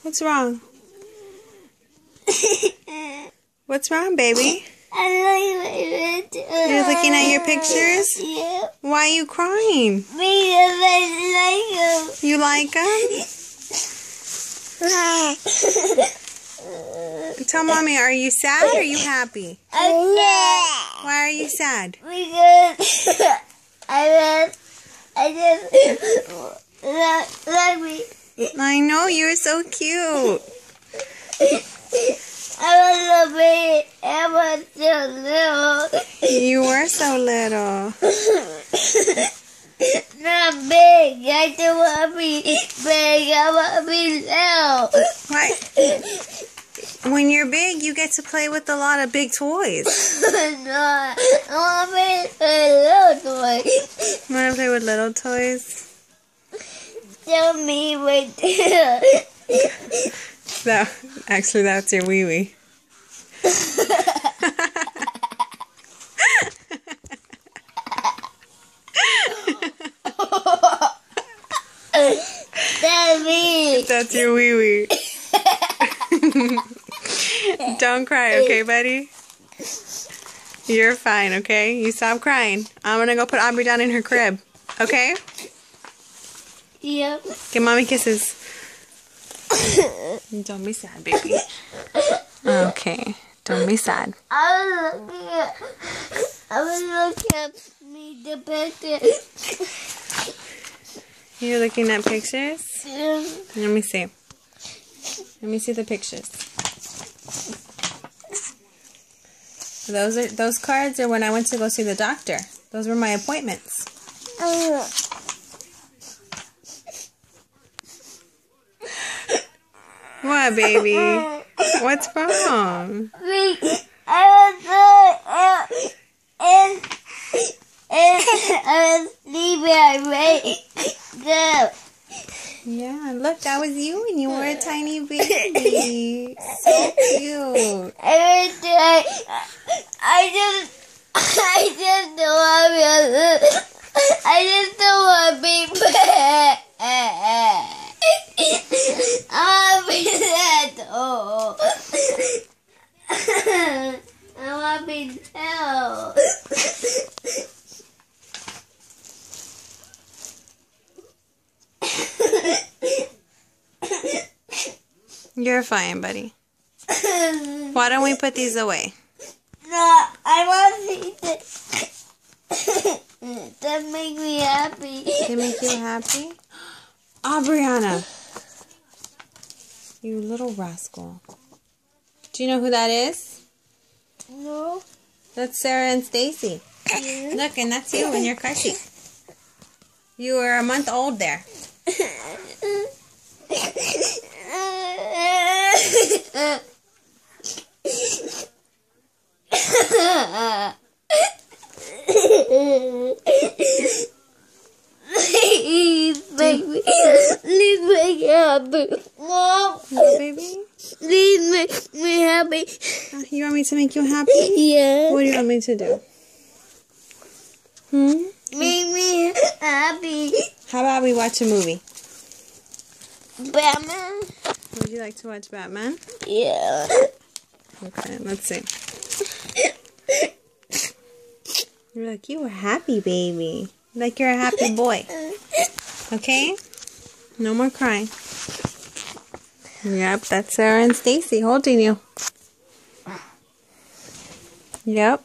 What's wrong? What's wrong, baby? You're looking at your pictures? Yeah. Why are you crying? Because I like them. You like them? Tell Mommy, are you sad or are you happy? I'm sad. Why are you sad? Because I just love me. I know, you're so cute. I was a baby. I was so little. You were so little. Not big. I don't want to be big. I want to be little. Why? When you're big, you get to play with a lot of big toys. No, I want to be a little toy. You want to play with little toys? Tell me right there. Actually, that's your wee-wee. Tell me. That's your wee-wee. Don't cry, okay, buddy? You're fine, okay? You stop crying. I'm gonna go put Aubrey down in her crib, okay? Yep. Give Mommy kisses. Don't be sad, baby. Okay, don't be sad. I was looking at me the picture. You're looking at pictures? Yeah. Let me see. Let me see the pictures. Those cards are when I went to go see the doctor. Those were my appointments. What, baby? What's wrong? I was sleeping right there. Yeah, look, that was you when you were a tiny baby. So cute. I just don't want to be bad. I want to be little. I want to be little. You're fine, buddy. Why don't we put these away? No, I want to that make me happy. They make you happy? Aubriana. You little rascal. Do you know who that is? No. That's Sarah and Stacy. Yeah. Look, and that's you in your car seat. You were a month old there. Please make me happy. No. No, baby? Please make me happy. You want me to make you happy? Yeah. What do you want me to do? Make me happy. How about we watch a movie? Batman? Would you like to watch Batman? Yeah. Okay, let's see. You're like, you were happy, baby. Like you're a happy boy. Okay? No more crying. Yep, that's Sarah and Stacy holding you. Yep.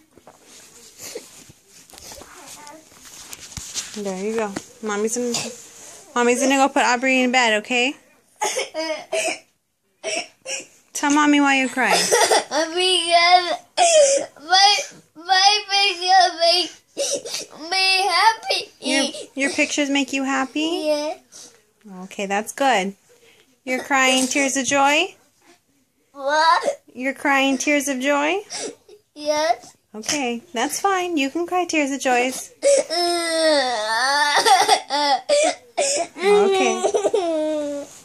There you go. Mommy's gonna go put Aubrey in bed, okay? Tell Mommy why you're crying. Because my picture makes me happy. Your pictures make you happy? Yeah. Okay, that's good. You're crying tears of joy? What? You're crying tears of joy? Yes. Okay, that's fine. You can cry tears of joy. Okay.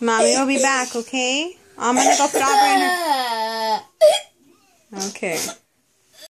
Mommy will be back, okay? I'm gonna go put Aubrey in her... Okay.